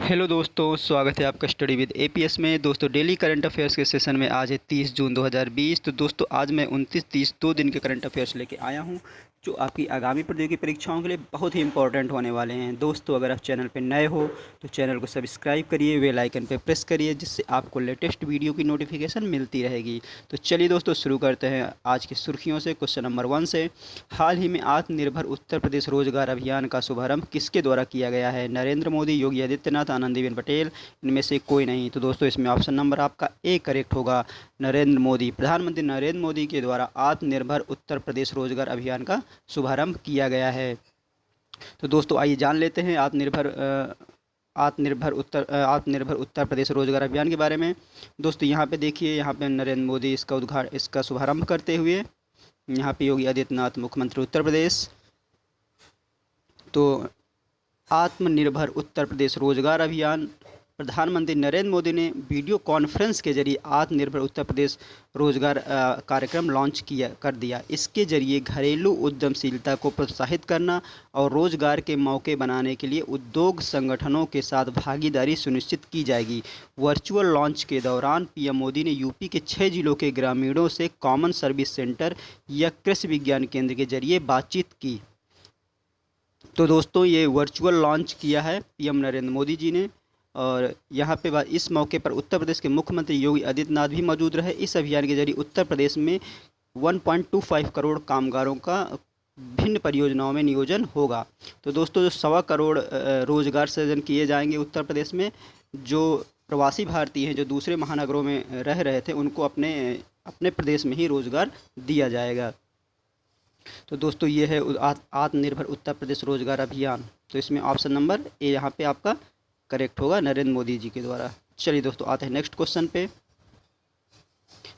Hello दोस्तों, स्वागत है आपका स्टडी विद एपीएस में। दोस्तों, डेली करंट अफेयर्स के सेशन में आज है 30 जून 2020। तो दोस्तों, आज मैं 29-30 2 दिन के करंट अफेयर्स लेके आया हूं, जो आपकी आगामी प्रतियोगी परीक्षाओं के लिए बहुत ही इंपॉर्टेंट होने वाले हैं। दोस्तों, अगर आप चैनल पर नए हो तो चैनल को सब्सक्राइब करिए, बेल आइकन पर प्रेस करिए, जिससे आपको लेटेस्ट वीडियो की नोटिफिकेशन मिलती रहेगी। तो चलिए दोस्तों, शुरू करते हैं आज की सुर्खियों से। क्वेश्चन नंबर 1 से, हाल ही में आत्मनिर्भर उत्तर प्रदेश रोजगार अभियान का शुभारंभ किसके द्वारा किया गया है? नरेंद्र मोदी, योगी आदित्यनाथ, आनंदीबेन पटेल, इनमें से कोई नहीं। तो दोस्तों, इसमें ऑप्शन नंबर आपका ए करेक्ट होगा, नरेंद्र मोदी। प्रधानमंत्री नरेंद्र मोदी के द्वारा आत्मनिर्भर उत्तर प्रदेश रोजगार अभियान का शुभारंभ किया गया है। तो दोस्तों, आइए जान लेते हैं आत्मनिर्भर उत्तर प्रदेश रोजगार अभियान के बारे में। दोस्तों, यहाँ पे देखिए, यहाँ पे नरेंद्र मोदी इसका शुभारंभ करते हुए, यहाँ पे योगी आदित्यनाथ मुख्यमंत्री उत्तर प्रदेश। तो आत्मनिर्भर उत्तर प्रदेश रोजगार अभियान, प्रधानमंत्री नरेंद्र मोदी ने वीडियो कॉन्फ्रेंस के जरिए आत्मनिर्भर उत्तर प्रदेश रोजगार कार्यक्रम लॉन्च कर दिया। इसके जरिए घरेलू उद्यमशीलता को प्रोत्साहित करना और रोजगार के मौके बनाने के लिए उद्योग संगठनों के साथ भागीदारी सुनिश्चित की जाएगी। वर्चुअल लॉन्च के दौरान पीएम मोदी ने यूपी के 6 जिलों के ग्रामीणों से कॉमन सर्विस सेंटर या कृषि विज्ञान केंद्र के जरिए बातचीत की। तो दोस्तों, ये वर्चुअल लॉन्च किया है पीएम नरेंद्र मोदी जी ने। और यहाँ पे इस मौके पर उत्तर प्रदेश के मुख्यमंत्री योगी आदित्यनाथ भी मौजूद रहे। इस अभियान के जरिए उत्तर प्रदेश में 1.25 करोड़ कामगारों का भिन्न परियोजनाओं में नियोजन होगा। तो दोस्तों, जो 1.25 करोड़ रोजगार सृजन किए जाएंगे उत्तर प्रदेश में। जो प्रवासी भारतीय हैं, जो दूसरे महानगरों में रह रहे थे, उनको अपने प्रदेश में ही रोजगार दिया जाएगा। तो दोस्तों, ये है आत्मनिर्भर उत्तर प्रदेश रोजगार अभियान। तो इसमें ऑप्शन नंबर ए यहाँ पे आपका करेक्ट होगा, नरेंद्र मोदी जी के द्वारा। चलिए दोस्तों, आते हैं नेक्स्ट क्वेश्चन पे।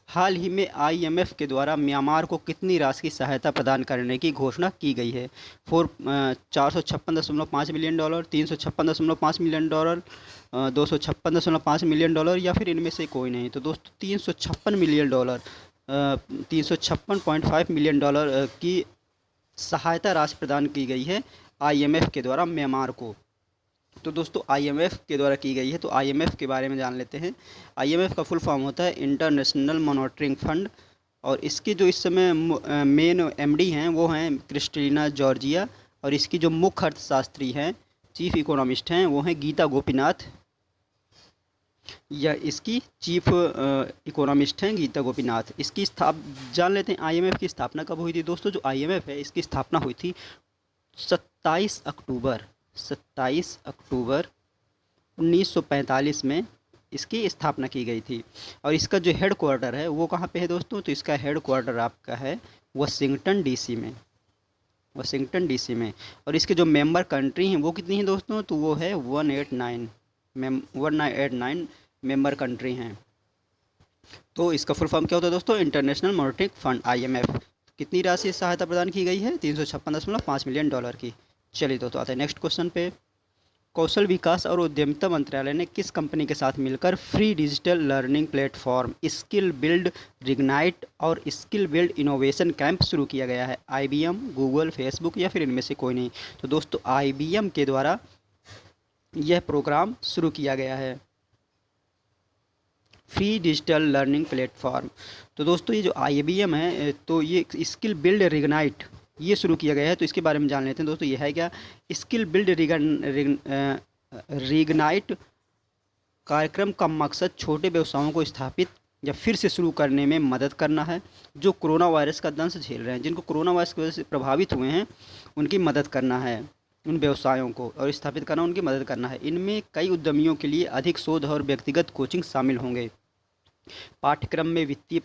हाल ही में आईएमएफ के द्वारा म्यांमार को कितनी राशि की सहायता प्रदान करने की घोषणा की गई है? 456.5 million dollar, 356.5 million dollar, 256.5 million dollar, या फिर इनमें से कोई नहीं। तो दोस्तों, 356 मिलियन डॉलर 356.5 मिलियन डॉलर की सहायता राशि प्रदान की गई है आईएमएफ के द्वारा म्यांमार को। तो दोस्तों, आईएमएफ के द्वारा की गई है, तो आईएमएफ के बारे में जान लेते हैं। आईएमएफ का फुल फॉर्म होता है इंटरनेशनल मॉनेटरी फंड, और इसकी जो इस समय मेन एमडी हैं वो हैं क्रिस्टीना जॉर्जिया, और इसकी जो मुख्य अर्थशास्त्री हैं, चीफ इकोनॉमिस्ट हैं, वो हैं गीता गोपीनाथ, या इसकी चीफ इकोनॉमिस्ट हैं गीता गोपीनाथ। इसकी जान लेते हैं आईएमएफ की स्थापना कब हुई थी। दोस्तों, जो आईएमएफ है, इसकी स्थापना हुई थी 27 अक्टूबर 1945 में इसकी स्थापना की गई थी। और इसका जो हेड क्वार्टर है वो कहाँ पे है दोस्तों? तो इसका हेड क्वार्टर आपका है वाशिंगटन डीसी में। और इसके जो मेंबर कंट्री हैं वो कितनी हैं दोस्तों? तो वो है 189 मेंबर कंट्री हैं। तो इसका फुल फॉर्म क्या होता है दोस्तों? International monetary fund, IMF. कितनी राशि सहायता प्रदान की गई है? 356.5 मिलियन डॉलर की। चलिए दोस्तों, आते हैं नेक्स्ट क्वेश्चन पे। कौशल विकास और उद्यमिता मंत्रालय ने किस कंपनी के साथ मिलकर free digital learning platform skill build reignite और स्किल बिल्ड इनोवेशन कैंप शुरू किया गया है? आईबीएम, गूगल, फेसबुक, या फिर इनमें से कोई नहीं। तो दोस्तों, आईबीएम के द्वारा यह प्रोग्राम शुरू किया गया है, फ्री डिजिटल लर्निंग प्लेटफॉर्म। तो दोस्तों, ये जो आईबीएम है, तो ये स्किल बिल्ड रिग्नाइट ये शुरू किया गया है। तो इसके बारे में जान लेते हैं दोस्तों। ये है क्या? स्किल बिल्ड रिग्नाइट कार्यक्रम का मकसद छोटे व्यवसायों को स्थापित या फिर से शुरू करने में मदद करना है, जो कोरोना वायरस का दंश झेल रहे हैं, जिनको कोरोना वायरस की वजह से प्रभावित हुए हैं, उनकी मदद करना है, उन व्यवसायों को, और स्थापित करना, उनकी मदद करना है। इनमें कई उद्यमियों के लिए अधिक शोध और व्यक्तिगत कोचिंग शामिल होंगे। पाठ्यक्रम में वित्तीय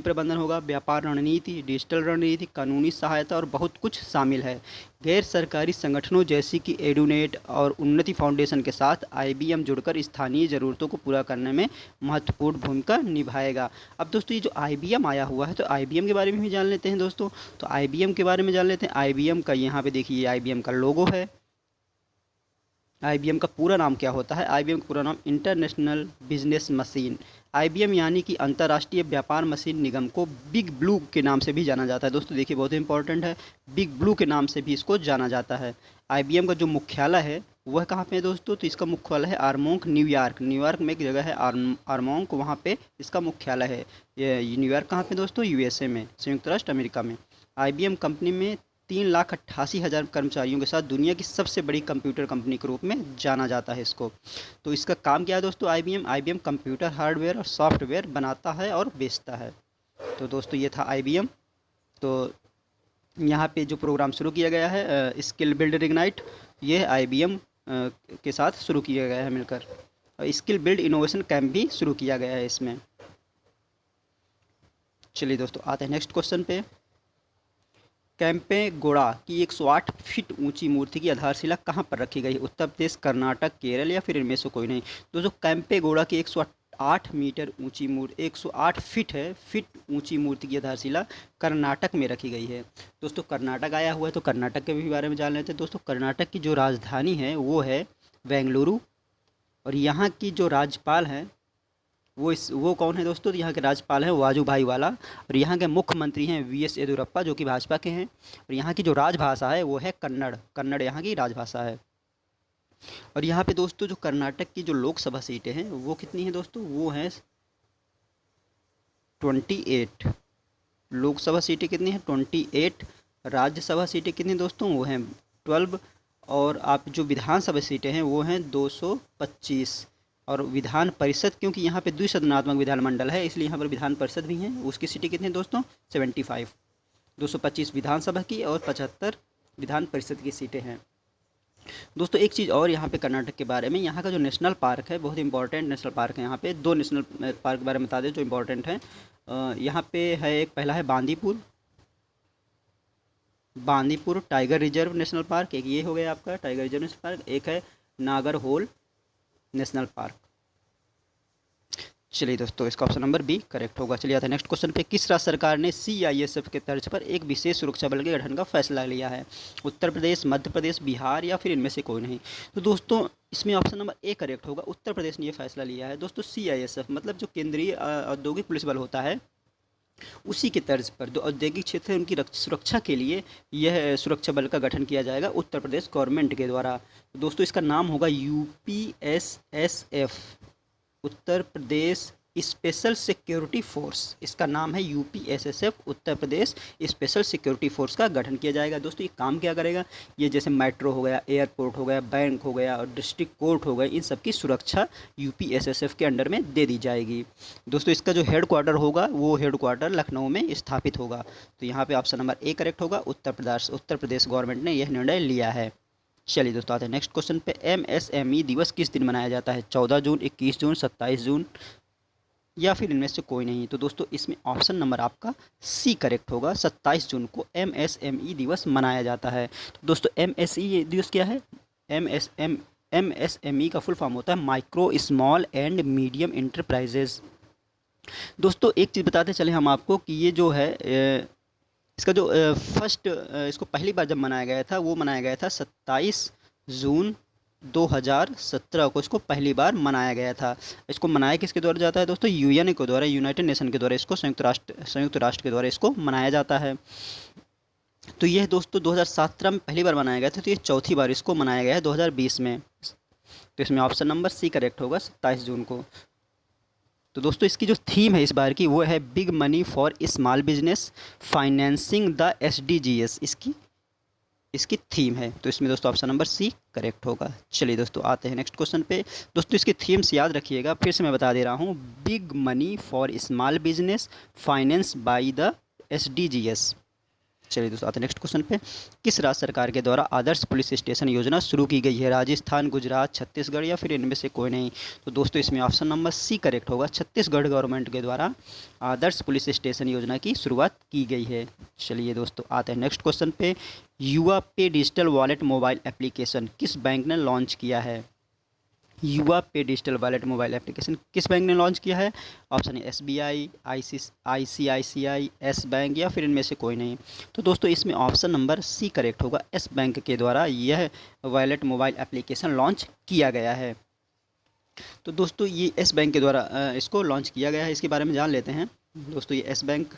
प्रबंधन होगा, व्यापार रणनीति, डिजिटल रणनीति, कानूनी सहायता और बहुत कुछ शामिल है। गैर सरकारी संगठनों जैसे कि एडुनेट और उन्नति फाउंडेशन के साथ आईबीएम जुड़कर स्थानीय ज़रूरतों को पूरा करने में महत्वपूर्ण भूमिका निभाएगा। अब दोस्तों, ये जो आईबीएम आया हुआ है, तो आईबीएम के बारे में भी जान लेते हैं दोस्तों। तो आईबीएम के बारे में जान लेते हैं। आईबीएम का यहाँ पे देखिए, आईबीएम का लोगो है। आईबीएम का पूरा नाम क्या होता है? आईबीएम का पूरा नाम इंटरनेशनल बिजनेस मशीन। आईबीएम यानी कि अंतर्राष्ट्रीय व्यापार मशीन निगम को बिग ब्लू के नाम से भी जाना जाता है। दोस्तों देखिए बहुत इंपॉर्टेंट है, बिग ब्लू के नाम से भी इसको जाना जाता है। आईबीएम का जो मुख्यालय है वह कहाँ पे है दोस्तों? तो इसका मुख्यालय है आर्मोंक, न्यूयॉर्क। न्यूयॉर्क में एक जगह है आर्मोंक, वहाँ पे इसका मुख्यालय है। ये न्यूयॉर्क कहाँ पे दोस्तों? यूएसए में, संयुक्त राष्ट्र अमेरिका में। आईबीएम कंपनी में 3,88,000 कर्मचारियों के साथ दुनिया की सबसे बड़ी कंप्यूटर कंपनी के रूप में जाना जाता है इसको। तो इसका काम क्या है दोस्तों? आईबीएम कंप्यूटर हार्डवेयर और सॉफ्टवेयर बनाता है और बेचता है। तो दोस्तों ये था आईबीएम। तो यहाँ पे जो प्रोग्राम शुरू किया गया है स्किल बिल्ड इग्नाइट, ये आईबीएम के साथ शुरू किया गया है मिलकर। और स्किल बिल्ड इनोवेशन कैंप भी शुरू किया गया है इसमें। चलिए दोस्तों आते हैं नेक्स्ट क्वेश्चन पे। कैंपेगौड़ा की 108 फीट ऊंची मूर्ति की आधारशिला कहाँ पर रखी गई? उत्तर प्रदेश, कर्नाटक, केरल या फिर इनमें से कोई नहीं। दोस्तों कैंपेगौड़ा की 108 मीटर ऊंची मूर्ति, 108 फीट है, फीट ऊंची मूर्ति की आधारशिला कर्नाटक में रखी गई है। दोस्तों कर्नाटक आया हुआ है तो कर्नाटक के भी बारे में जान लेते हैं। दोस्तों कर्नाटक की जो राजधानी है वो है बेंगलुरु, और यहाँ की जो राज्यपाल हैं वो कौन है दोस्तों? तो यहाँ के राज्यपाल हैं वाजूभाई वाला, और यहाँ के मुख्यमंत्री हैं वीएस येदियुरप्पा जो कि भाजपा के हैं। और यहाँ की जो राजभाषा है वो है कन्नड़, कन्नड़ यहाँ की राजभाषा है। और यहाँ पे दोस्तों जो कर्नाटक की जो लोकसभा सीटें हैं वो कितनी हैं दोस्तों? वो हैं 28 लोकसभा सीटें। कितनी हैं? 28। राज्यसभा सीटें कितनी दोस्तों? वो हैं 12। और आप जो विधानसभा सीटें हैं वो हैं 225। और विधान परिषद, क्योंकि यहाँ पे द्विसदनात्मक विधानमंडल है इसलिए यहाँ पर विधान परिषद भी हैं, उसकी सीटें कितनी हैं दोस्तों? 75। 225 विधानसभा की और 75 विधान परिषद की सीटें हैं। दोस्तों एक चीज़ और यहाँ पे कर्नाटक के बारे में, यहाँ का जो नेशनल पार्क है बहुत इंपॉर्टेंट नेशनल पार्क है। यहाँ पे 2 नेशनल पार्क के बारे में बता दें जो इंपॉर्टेंट है। यहाँ पे है एक, पहला है Bandipur tiger reserve national park, एक ये हो गया आपका टाइगर रिजर्व नेशनल पार्क, एक है नागरहोल नेशनल पार्क। चलिए दोस्तों इसका ऑप्शन नंबर बी करेक्ट होगा। चलिए आते हैं नेक्स्ट क्वेश्चन पे। किस राज्य सरकार ने सीआईएसएफ के तर्ज पर एक विशेष सुरक्षा बल के गठन का फैसला लिया है? उत्तर प्रदेश, मध्य प्रदेश, बिहार या फिर इनमें से कोई नहीं। तो दोस्तों इसमें ऑप्शन नंबर ए करेक्ट होगा, उत्तर प्रदेश ने यह फैसला लिया है। दोस्तों सीआईएसएफ मतलब जो केंद्रीय औद्योगिक पुलिस बल होता है, उसी के तर्ज पर जो औद्योगिक क्षेत्र है उनकी सुरक्षा के लिए यह सुरक्षा बल का गठन किया जाएगा उत्तर प्रदेश गवर्नमेंट के द्वारा। तो दोस्तों इसका नाम होगा UPSSF, Uttar Pradesh special security force. इसका नाम है UPSSF, Uttar Pradesh special security force का गठन किया जाएगा। दोस्तों ये काम क्या करेगा? ये जैसे मेट्रो हो गया, एयरपोर्ट हो गया, बैंक हो गया और डिस्ट्रिक्ट कोर्ट हो गए, इन सब की सुरक्षा यूपीएसएसएफ के अंडर में दे दी जाएगी। दोस्तों इसका जो हेड क्वार्टर होगा वो हेड क्वार्टर लखनऊ में स्थापित होगा। तो यहाँ पे ऑप्शन नंबर ए करेक्ट होगा, उत्तर प्रदेश गवर्नमेंट ने यह निर्णय लिया है। चलिए दोस्तों आते हैं नेक्स्ट क्वेश्चन पे। एमएसएमई दिवस किस दिन मनाया जाता है? 14 जून, 21 जून, 27 जून या फिर इनमें से कोई नहीं। तो दोस्तों इसमें ऑप्शन नंबर आपका सी करेक्ट होगा, 27 जून को एमएसएमई दिवस मनाया जाता है। तो दोस्तों एमएसई दिवस क्या है? एमएसएमई का फुल फॉर्म होता है micro small and medium enterprises. दोस्तों एक चीज़ बताते चले हम आपको कि ये जो है इसका जो फर्स्ट इसको पहली बार जब मनाया गया था वो मनाया गया था 27 जून 2017 को इसको पहली बार मनाया गया था। इसको मनाया किसके द्वारा जाता है दोस्तों? यूएन के द्वारा, यूनाइटेड नेशन के द्वारा इसको संयुक्त राष्ट्र के द्वारा इसको मनाया जाता है। तो यह दोस्तों 2017 में पहली बार मनाया गया था, तो ये चौथी बार इसको मनाया गया है 2020 में। तो इसमें ऑप्शन नंबर सी करेक्ट होगा, 27 जून को। तो दोस्तों इसकी जो थीम है इस बार की वो है big money for small business financing the SDGs, इसकी थीम है। तो इसमें दोस्तों ऑप्शन नंबर सी करेक्ट होगा। चलिए दोस्तों आते हैं नेक्स्ट क्वेश्चन पे। दोस्तों इसकी थीम्स याद रखिएगा, फिर से मैं बता दे रहा हूँ, big money for small business finance by the SDGs. चलिए दोस्तों आते हैं नेक्स्ट क्वेश्चन पे। किस राज्य सरकार के द्वारा आदर्श पुलिस स्टेशन योजना शुरू की गई है? राजस्थान, गुजरात, छत्तीसगढ़ या फिर इनमें से कोई नहीं। तो दोस्तों इसमें ऑप्शन नंबर सी करेक्ट होगा, छत्तीसगढ़ गवर्नमेंट के द्वारा आदर्श पुलिस स्टेशन योजना की शुरुआत की गई है। चलिए दोस्तों आते हैं नेक्स्ट क्वेश्चन पे। युवा पे डिजिटल वॉलेट मोबाइल एप्लीकेशन किस बैंक ने लॉन्च किया है? युवा पे डिजिटल वॉलेट मोबाइल एप्लीकेशन किस बैंक ने लॉन्च किया है? ऑप्शन है SBI, ICICI, एस बैंक या फिर इनमें से कोई नहीं। तो दोस्तों इसमें ऑप्शन नंबर सी करेक्ट होगा। एस बैंक के द्वारा यह वॉलेट मोबाइल एप्लीकेशन लॉन्च किया गया है। तो दोस्तों ये एस बैंक के द्वारा इसको लॉन्च किया गया है, इसके बारे में जान लेते हैं। दोस्तों ये एस बैंक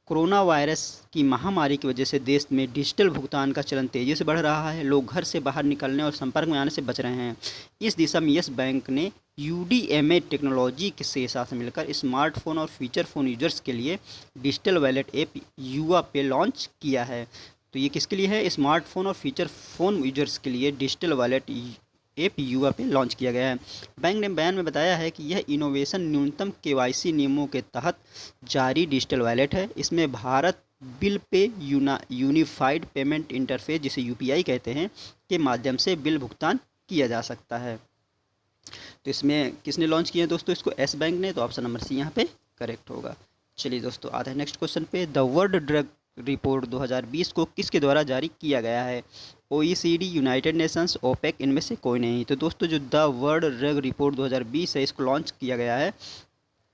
कोरोना वायरस की महामारी की वजह से देश में डिजिटल भुगतान का चलन तेज़ी से बढ़ रहा है। लोग घर से बाहर निकलने और संपर्क में आने से बच रहे हैं। इस दिशा में यस बैंक ने UDMA टेक्नोलॉजी के से साथ मिलकर स्मार्टफोन और फीचर फ़ोन यूजर्स के लिए डिजिटल वॉलेट ऐप युवा पे लॉन्च किया है। तो ये किसके लिए है? स्मार्टफोन और फीचर फ़ोन यूजर्स के लिए डिजिटल वॉलेट ऐप युवा पे लॉन्च किया गया है। बैंक ने बयान में बताया है कि यह इनोवेशन न्यूनतम KYC नियमों के तहत जारी डिजिटल वॉलेट है। इसमें Bharat bill pay unified payment interface, जिसे UPI कहते हैं, के माध्यम से बिल भुगतान किया जा सकता है। तो इसमें किसने लॉन्च किया है दोस्तों? इसको एस बैंक ने। तो ऑप्शन नंबर सी यहाँ पे करेक्ट होगा। चलिए दोस्तों आते हैं नेक्स्ट क्वेश्चन पे। द वर्ल्ड ड्रग रिपोर्ट 2020 को किसके द्वारा जारी किया गया है? OECD, यूनाइटेड नेशंस, OPEC, इनमें से कोई नहीं। तो दोस्तों जो द वर्ल्ड ड्रग रिपोर्ट 2020 है, इसको लॉन्च किया गया है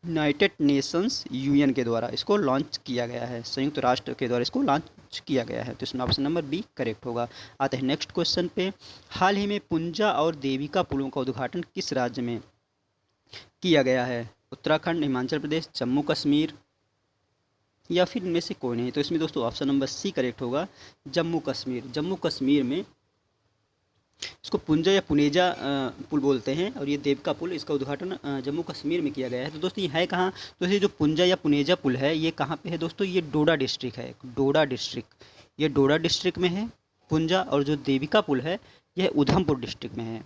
यूनाइटेड नेशंस UN के द्वारा। इसको लॉन्च किया गया है, संयुक्त राष्ट्र के द्वारा इसको लॉन्च किया गया है। तो इसमें ऑप्शन नंबर बी करेक्ट होगा। आते हैं नेक्स्ट क्वेश्चन पे। हाल ही में पुंजा और देविका पुलों का उद्घाटन किस राज्य में किया गया है? उत्तराखंड, हिमाचल प्रदेश, जम्मू कश्मीर या फिर इनमें से कोई नहीं। तो इसमें दोस्तों ऑप्शन नंबर सी करेक्ट होगा, जम्मू कश्मीर। जम्मू कश्मीर में इसको पुंजा या पुनेजा पुल बोलते हैं, और ये देवका पुल, इसका उद्घाटन जम्मू कश्मीर में किया गया है। तो दोस्तों ये है कहाँ? तो ये जो पुंजा या पुनेजा पुल है, ये कहाँ पे है दोस्तों? ये डोडा डिस्ट्रिक्ट है, डोडा डिस्ट्रिक्ट, ये डोडा डिस्ट्रिक्ट में है पुंजा। और जो देविका पुल है यह उधमपुर डिस्ट्रिक्ट में है।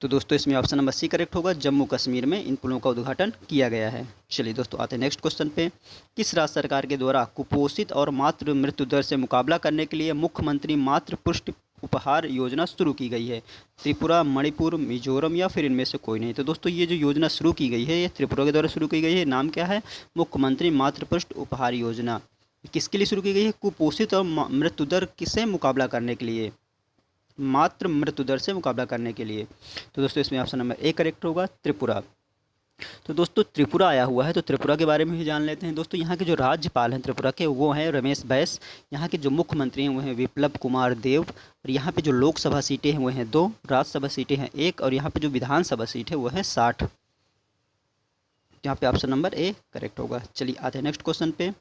तो दोस्तों इसमें ऑप्शन नंबर सी करेक्ट होगा, जम्मू कश्मीर में इन पुलों का उद्घाटन किया गया है। चलिए दोस्तों आते हैं नेक्स्ट क्वेश्चन पे। किस राज्य सरकार के द्वारा कुपोषित और मातृ मृत्यु दर से मुकाबला करने के लिए मुख्यमंत्री मातृ पुष्टि उपहार योजना शुरू की गई है? त्रिपुरा, मणिपुर, मिजोरम या फिर इनमें से कोई नहीं। तो दोस्तों ये जो योजना शुरू की गई है, ये त्रिपुरा के द्वारा शुरू की गई है। नाम क्या है? मुख्यमंत्री मातृ पुष्टि उपहार योजना। किसके लिए शुरू की गई है? कुपोषित और मृत्यु दर किसे मुकाबला करने के लिए? मातृ मृत्यु दर से मुकाबला करने के लिए। तो दोस्तों इसमें ऑप्शन नंबर ए करेक्ट होगा, त्रिपुरा। तो दोस्तों त्रिपुरा आया हुआ है, तो त्रिपुरा के बारे में भी जान लेते हैं। दोस्तों यहाँ के जो राज्यपाल हैं त्रिपुरा के, वो हैं रमेश बैस। यहाँ के जो मुख्यमंत्री हैं वो हैं विप्लव कुमार देव। और यहाँ पे जो लोकसभा सीटें हैं वो हैं 2, राज्यसभा सीटें हैं 1, और यहाँ पे जो विधानसभा सीट है वो है 60। यहाँ पे ऑप्शन नंबर ए करेक्ट होगा। चलिए आते हैं नेक्स्ट क्वेश्चन पे।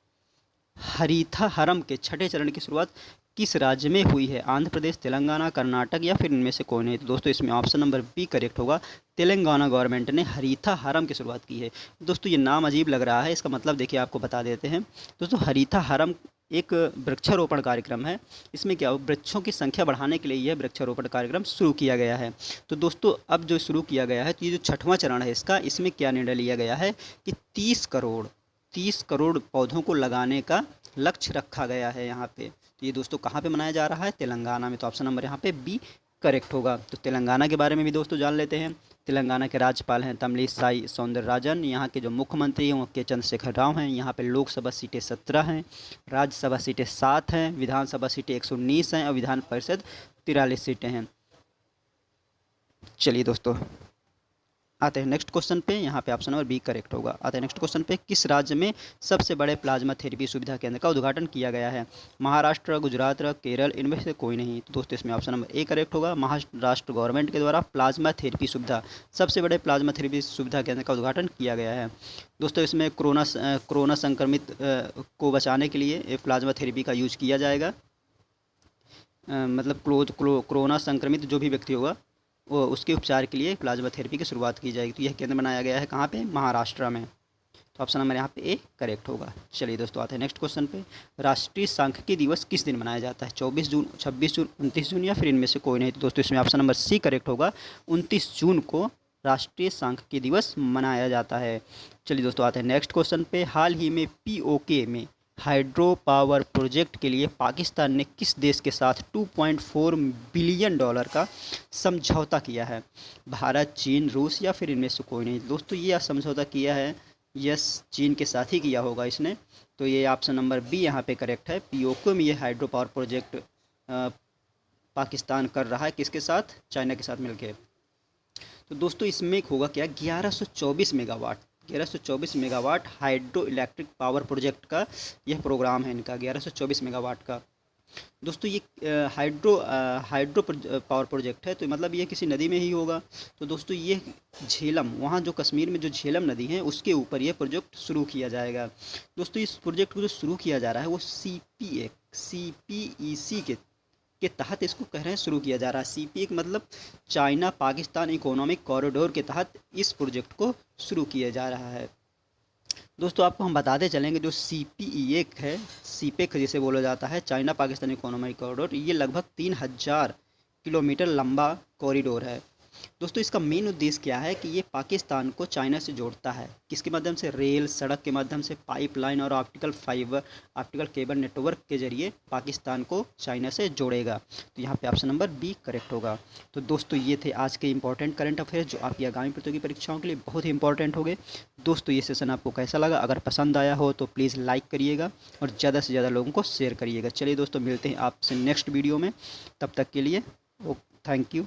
हरीथा हरम के छठे चरण की शुरुआत किस राज्य में हुई है? आंध्र प्रदेश, तेलंगाना, कर्नाटक या फिर इनमें से कोई नहीं। तो दोस्तों इसमें ऑप्शन नंबर बी करेक्ट होगा, तेलंगाना गवर्नमेंट ने हरीथा हरम की शुरुआत की है। दोस्तों ये नाम अजीब लग रहा है, इसका मतलब देखिए आपको बता देते हैं। दोस्तों हरीथा हरम एक वृक्षारोपण कार्यक्रम है। इसमें क्या वृक्षों की संख्या बढ़ाने के लिए यह वृक्षारोपण कार्यक्रम शुरू किया गया है। तो दोस्तों अब जो शुरू किया गया है, तो ये जो छठवां चरण है इसका, इसमें क्या निर्णय लिया गया है कि 30 करोड़ पौधों को लगाने का लक्ष्य रखा गया है यहाँ पे। तो ये दोस्तों कहाँ पे मनाया जा रहा है? तेलंगाना में। तो ऑप्शन नंबर यहाँ पे बी करेक्ट होगा। तो तेलंगाना के बारे में भी दोस्तों जान लेते हैं। तेलंगाना के राज्यपाल हैं तमिलिसाई सौंदरराजन। यहाँ के जो मुख्यमंत्री हैं वो के चंद्रशेखर राव हैं। यहाँ पे लोकसभा सीटें 17 हैं, राज्यसभा सीटें 7 हैं, विधानसभा सीटें 119 हैं और विधान परिषद 43 सीटें हैं। चलिए दोस्तों आते हैं नेक्स्ट क्वेश्चन पे। यहाँ पे ऑप्शन नंबर बी करेक्ट होगा। आते हैं नेक्स्ट क्वेश्चन पे। किस राज्य में सबसे बड़े प्लाज्मा थेरेपी सुविधा केंद्र का उद्घाटन किया गया है? महाराष्ट्र, गुजरात, केरल, इनमें से कोई नहीं। तो दोस्तों इसमें ऑप्शन नंबर ए करेक्ट होगा, महाराष्ट्र गवर्नमेंट के द्वारा प्लाज्मा थेरेपी सुविधा, सबसे बड़े प्लाज्मा थेरेपी सुविधा केंद्र का उद्घाटन किया गया है। दोस्तों इसमें कोरोना संक्रमित को बचाने के लिए प्लाज्मा थेरेपी का यूज किया जाएगा। मतलब कोरोना संक्रमित जो भी व्यक्ति होगा वो उसके उपचार के लिए प्लाज्मा थेरेपी की शुरुआत की जाएगी। तो यह केंद्र बनाया गया है कहाँ पे? महाराष्ट्र में। तो ऑप्शन नंबर यहाँ पे ए करेक्ट होगा। चलिए दोस्तों आते हैं नेक्स्ट क्वेश्चन पे। राष्ट्रीय सांख्यिकी दिवस किस दिन मनाया जाता है? 24 जून, 26 जून, 29 जून या फिर इनमें से कोई नहीं। तो दोस्तों इसमें ऑप्शन नंबर सी करेक्ट होगा, 29 जून को राष्ट्रीय सांख्यिकी दिवस मनाया जाता है। चलिए दोस्तों आते हैं नेक्स्ट क्वेश्चन पे। हाल ही में POK में हाइड्रो पावर प्रोजेक्ट के लिए पाकिस्तान ने किस देश के साथ $2.4 बिलियन का समझौता किया है? भारत, चीन, रूस या फिर इनमें से कोई नहीं। दोस्तों ये समझौता किया है, यस, चीन के साथ ही किया होगा इसने। तो ये ऑप्शन नंबर बी यहाँ पे करेक्ट है। POK में ये हाइड्रो पावर प्रोजेक्ट पाकिस्तान कर रहा है किसके साथ, चाइना के साथ मिलकर। तो दोस्तों इसमें होगा क्या, 1124 megawatt, 1124 megawatt hydro electric power project का यह प्रोग्राम है इनका, 1124 मेगावाट का। दोस्तों ये हाइड्रो पावर प्रोजेक्ट है, तो मतलब ये किसी नदी में ही होगा। तो दोस्तों ये झेलम, वहाँ जो कश्मीर में जो झेलम नदी है उसके ऊपर ये प्रोजेक्ट शुरू किया जाएगा। दोस्तों इस प्रोजेक्ट को जो शुरू किया जा रहा है वो CPEC के तहत इसको कह रहे हैं शुरू किया जा रहा है। CPEC मतलब चाइना पाकिस्तान इकोनॉमिक कॉरिडोर के तहत इस प्रोजेक्ट को शुरू किया जा रहा है। दोस्तों आपको हम बताते चलेंगे जो CPEC है, CPEC जिसे बोला जाता है, चाइना पाकिस्तान इकोनॉमिक कॉरिडोर, ये लगभग 3000 किलोमीटर लंबा कॉरिडोर है। दोस्तों इसका मेन उद्देश्य क्या है कि ये पाकिस्तान को चाइना से जोड़ता है, किसके माध्यम से, रेल, सड़क के माध्यम से, पाइपलाइन और ऑप्टिकल केबल नेटवर्क के जरिए पाकिस्तान को चाइना से जोड़ेगा। तो यहाँ पे ऑप्शन नंबर बी करेक्ट होगा। तो दोस्तों ये थे आज के इंपॉर्टेंट करंट अफेयर्स जो आपकी आगामी प्रतियोगी परीक्षाओं के लिए बहुत ही इंपॉर्टेंट हो गए। दोस्तों ये सेशन आपको कैसा लगा, अगर पसंद आया हो तो प्लीज़ लाइक करिएगा और ज़्यादा से ज़्यादा लोगों को शेयर करिएगा। चलिए दोस्तों मिलते हैं आपसे नेक्स्ट वीडियो में, तब तक के लिए थैंक यू।